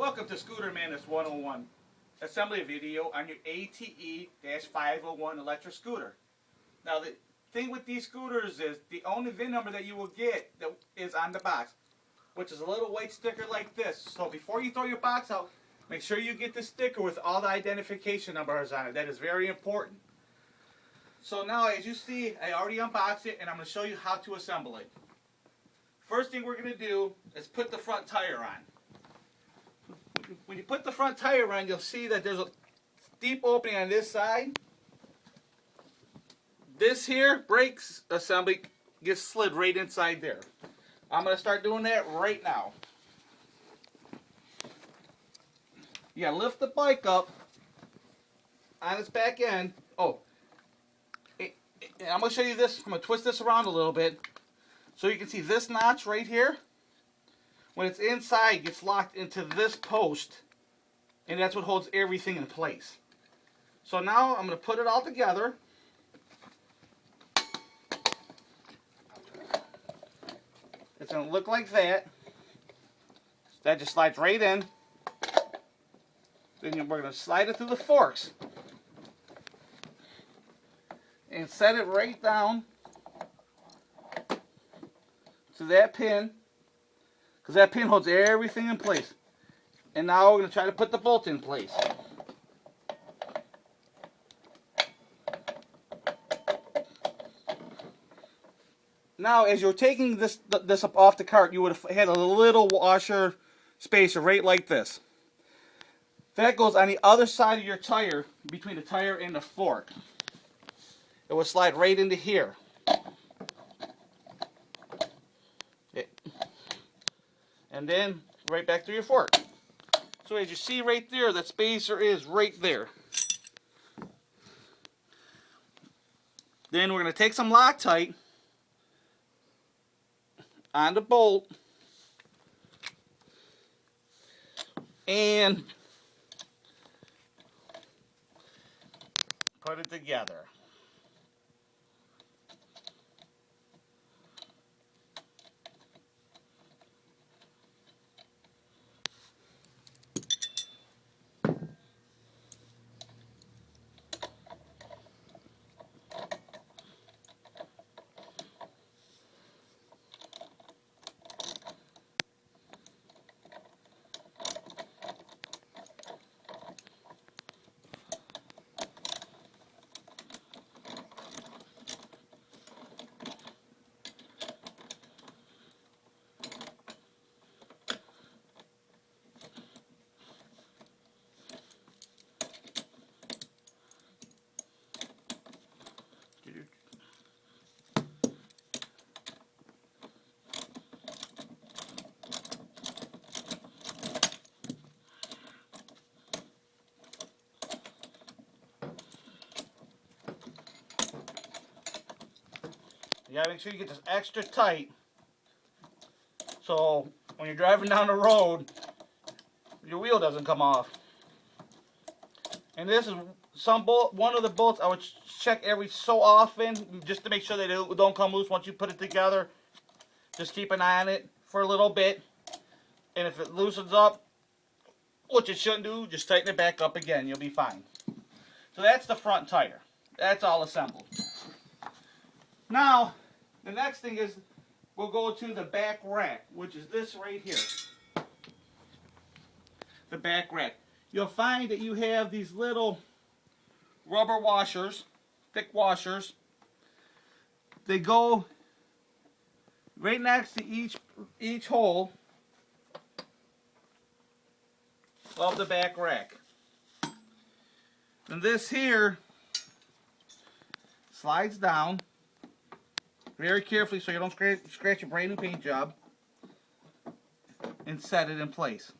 Welcome to Scooter Madness 101, assembly video on your ATE-501 electric scooter. Now the thing with these scooters is the only VIN number that you will get that is on the box, which is a little white sticker like this. So before you throw your box out, make sure you get the sticker with all the identification numbers on it. That is very important. So now, as you see, I already unboxed it and I'm going to show you how to assemble it. First thing we're going to do is put the front tire on. When you put the front tire on, you'll see that there's a deep opening on this side. This here brake assembly gets slid right inside there. I'm going to start doing that right now. You gotta lift the bike up on its back end. Oh, I'm going to show you this. I'm going to twist this around a little bit so you can see this notch right here. When it's inside, it gets locked into this post, and that's what holds everything in place. So now I'm going to put it all together. It's going to look like that. That just slides right in. Then we're going to slide it through the forks and set it right down to that pin, because that pin holds everything in place. And now we're going to try to put the bolt in place. Now, as you're taking this up off the cart, you would have had a little washer spacer right like this. That goes on the other side of your tire, between the tire and the fork. It will slide right into here. And then right back through your fork. So as you see right there, that spacer is right there. Then we're going to take some Loctite on the bolt and put it together. You gotta make sure you get this extra tight, so when you're driving down the road, your wheel doesn't come off. And this is one of the bolts I would check every so often, just to make sure that it don't come loose once you put it together. Just keep an eye on it for a little bit, and if it loosens up, which it shouldn't do, just tighten it back up again. You'll be fine. So that's the front tire. That's all assembled. Now, the next thing is we'll go to the back rack, which is this right here. The back rack. You'll find that you have these little rubber washers, thick washers. They go right next to each hole of the back rack. And this here slides down very carefully so you don't scratch a brand new paint job, and set it in place.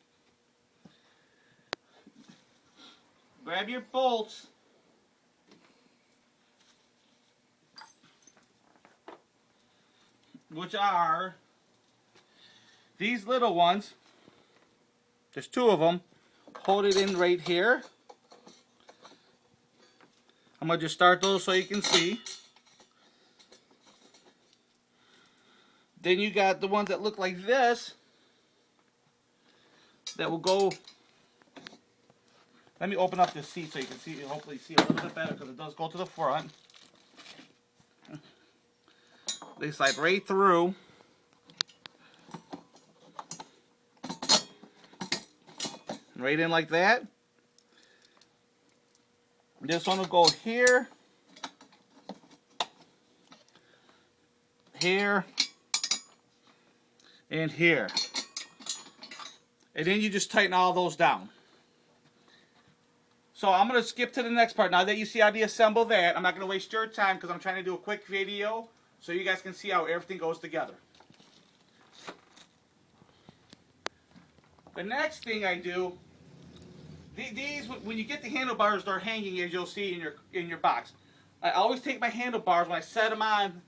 Grab your bolts which are these little ones. There's two of them. Hold it in right here. I'm going to just start those so you can see. Then you got the ones that look like this. that will go. Let me open up this seat so you can see, hopefully see a little bit better, because it does go to the front. They slide right through. Right in like that. This one will go here, here, and here. And then you just tighten all those down. So I'm going to skip to the next part. Now that you see how to assemble that, I'm not going to waste your time because I'm trying to do a quick video so you guys can see how everything goes together. The next thing I do, these, when you get the handlebars, they're hanging, as you'll see in your box. I always take my handlebars when I set them on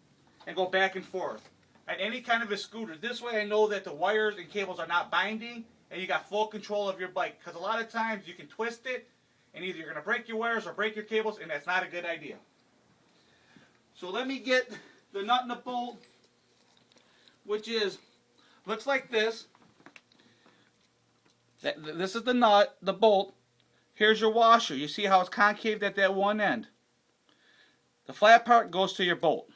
and go back and forth at any kind of a scooter. This way I know that the wires and cables are not binding and you got full control of your bike. Because a lot of times you can twist it and either you're going to break your wires or break your cables, and that's not a good idea. So let me get the nut and the bolt, which looks like this. This is the nut, the bolt. Here's your washer. You see how it's concave at that one end. The flat part goes to your bolt.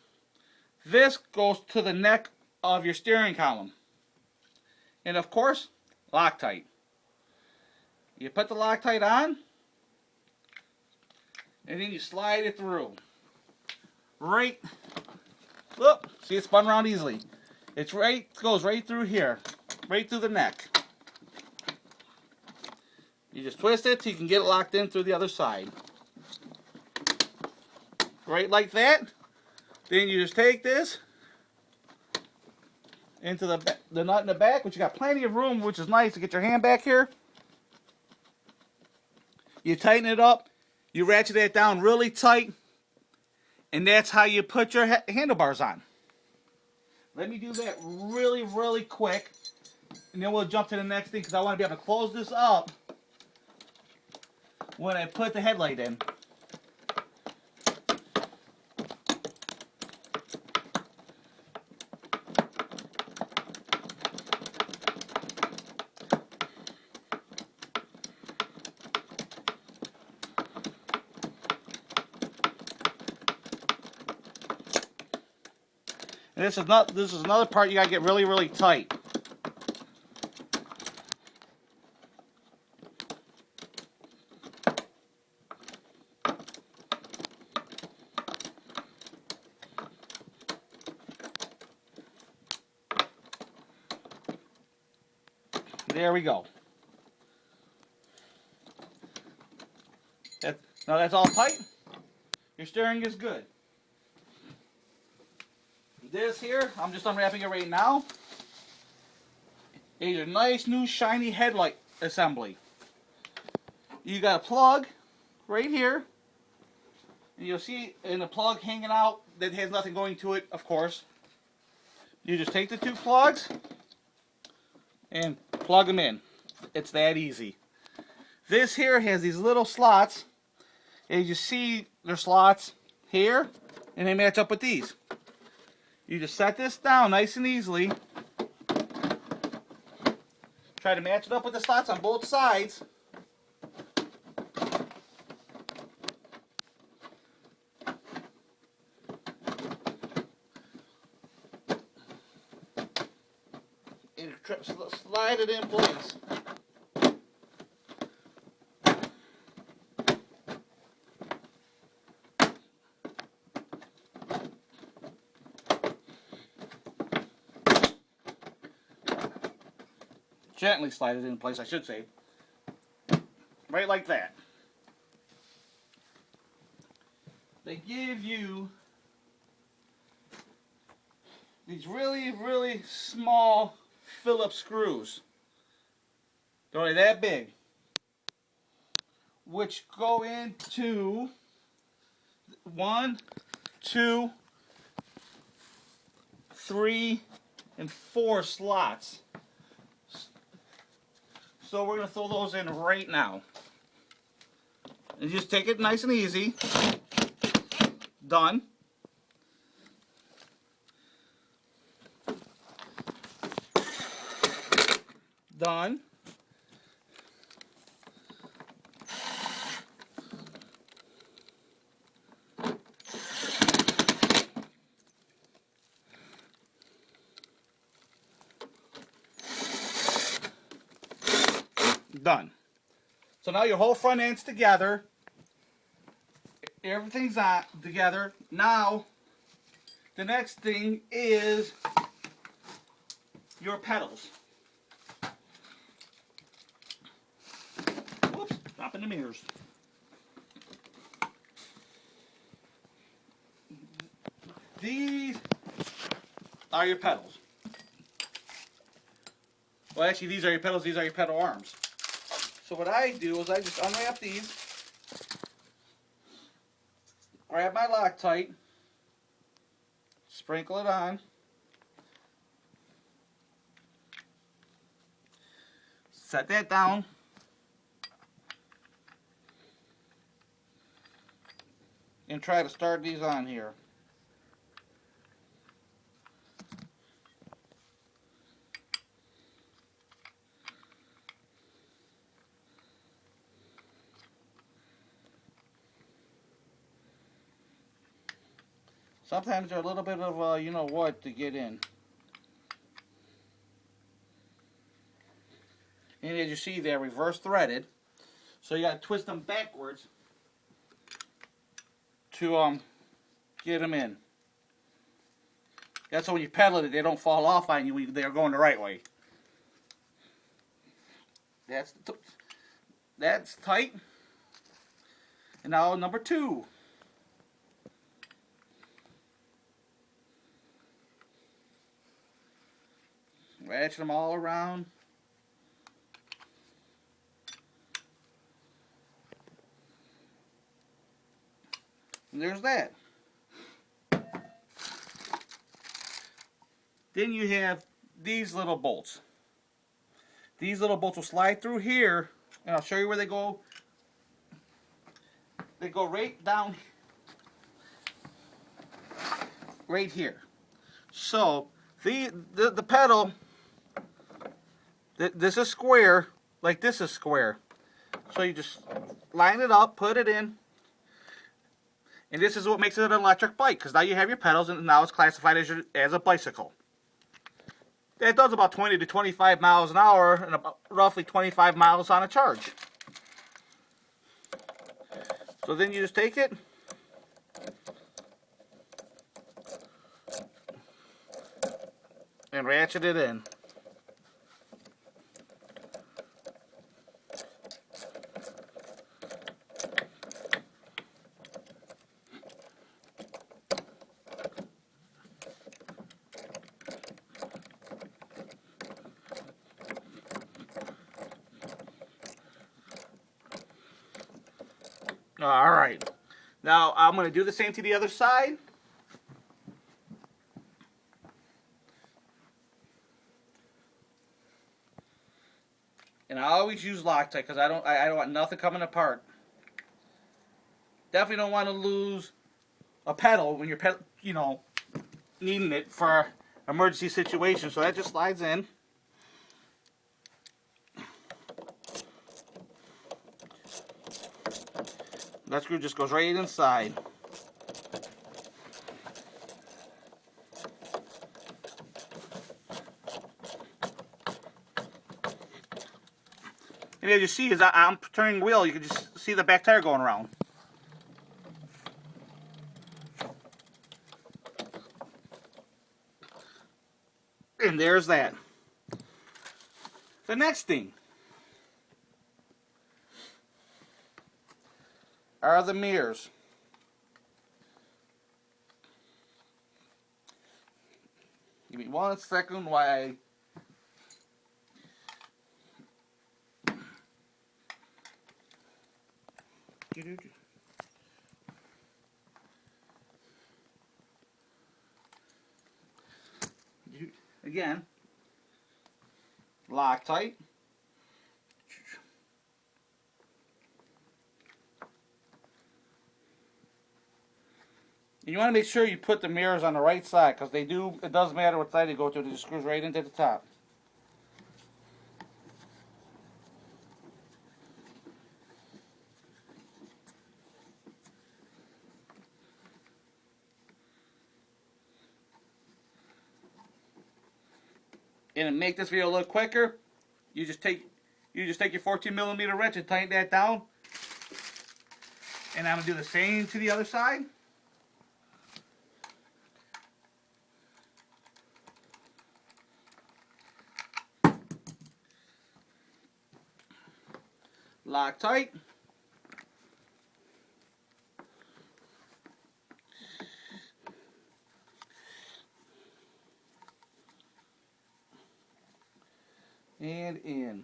This goes to the neck of your steering column. And of course, Loctite. You put the Loctite on, and then you slide it through. Right, look, see it spun around easily. It goes right through here, right through the neck. You just twist it so you can get it locked in through the other side. Right like that. Then you just take this into the nut in the back, which you got plenty of room, which is nice to get your hand back here. You tighten it up, you ratchet it down really tight, and that's how you put your handlebars on. Let me do that really, really quick, and then we'll jump to the next thing because I want to be able to close this up when I put the headlight in. And this is another part you gotta get really, really tight. There we go. Now that's all tight. Your steering is good. This here, I'm just unwrapping it right now, is a nice new shiny headlight assembly. You got a plug right here, and you'll see in the plug hanging out that has nothing going to it, of course. You just take the two plugs and plug them in. It's that easy. This here has these little slots, and you see there's slots here, and they match up with these. You just set this down nice and easily. Try to match it up with the slots on both sides. And slide it in place. Gently slide it in place, I should say. Right like that. They give you these really, really small Phillips screws. They're only that big. Which go into 1, 2, 3, and 4 slots. So we're going to throw those in right now. And just take it nice and easy. Done. Done. Done. So now your whole front end's together. Everything's on together. Now, the next thing is your pedals. Whoops, dropping the mirrors. These are your pedals. Well, actually, these are your pedals. These are your pedal arms. So what I do is I just unwrap these, grab my Loctite, sprinkle it on, set that down, and try to start these on here. Sometimes they're a little bit of, you know what, to get in. And as you see, they're reverse threaded. So you got to twist them backwards to get them in. That's so when you pedal it, they don't fall off on you. They're going the right way. That's tight. And now number 2. Ratchet them all around. And there's that. Then you have these little bolts. These little bolts will slide through here, and I'll show you where they go. They go right down, right here. So the pedal, this is square, like this is square. So you just line it up, put it in, and this is what makes it an electric bike, because now you have your pedals, and now it's classified as a bicycle. It does about 20 to 25 miles an hour, and about roughly 25 miles on a charge. So then you just take it, and ratchet it in. Alright, now I'm going to do the same to the other side. And I always use Loctite because I don't want nothing coming apart. Definitely don't want to lose a pedal when you're needing it for emergency situations. So that just slides in. That screw just goes right inside. And as you see, as I'm turning the wheel, you can just see the back tire going around. And there's that. The next thing are the mirrors. Give me 1 second while I again, Loctite. You want to make sure you put the mirrors on the right side, because it doesn't matter what side you go to, it just screws right into the top. And to make this video a little quicker, you just take You just take your 14mm wrench and tighten that down. And I'm going to do the same to the other side. Lock tight. And in.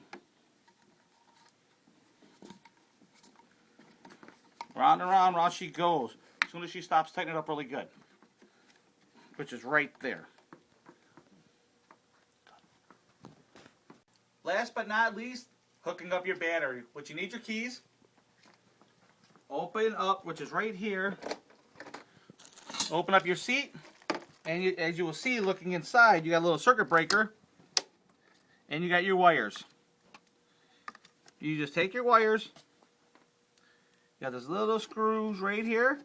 Round and round, round she goes. As soon as she stops, tighten it up really good. Which is right there. Last but not least, hooking up your battery. Which you need your keys. Open up, which is right here. Open up your seat. And you, as you will see, looking inside, you got a little circuit breaker. And you got your wires. You just take your wires. You got those little screws right here.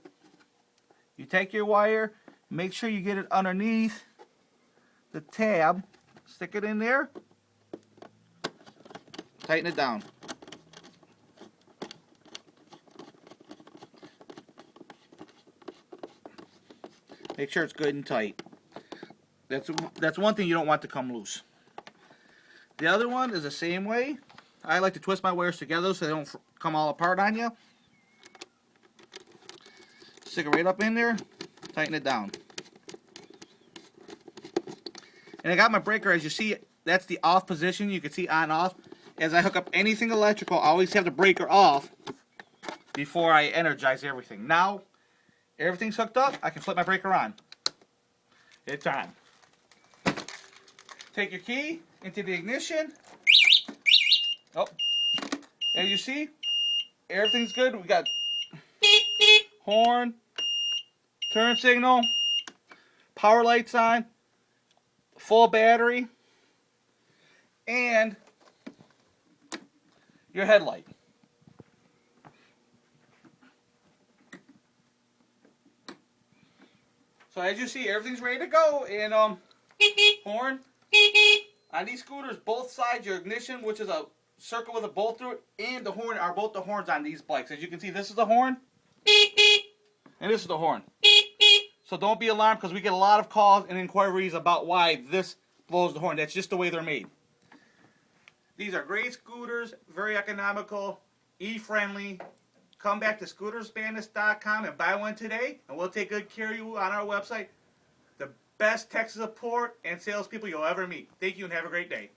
You take your wire, make sure you get it underneath the tab. Stick it in there. Tighten it down. Make sure it's good and tight. That's one thing you don't want to come loose. The other one is the same way. I like to twist my wires together so they don't come all apart on you. Stick it right up in there. Tighten it down. And I got my breaker, as you see, that's the off position. You can see on off. As I hook up anything electrical, I always have the breaker off before I energize everything. Now, everything's hooked up, I can flip my breaker on. It's on. Take your key into the ignition. Oh, as you see, everything's good. We got horn, turn signal, power lights on, full battery, and your headlight. So as you see, everything's ready to go. And horn. On these scooters, both sides, your ignition, which is a circle with a bolt through it, and the horn are both the horns on these bikes. As you can see, this is the horn, and this is the horn. So don't be alarmed, because we get a lot of calls and inquiries about why this blows the horn. That's just the way they're made. These are great scooters, very economical, e-friendly. Come back to scooterspanish.com and buy one today, and we'll take good care of you on our website. The best tech support and salespeople you'll ever meet. Thank you and have a great day.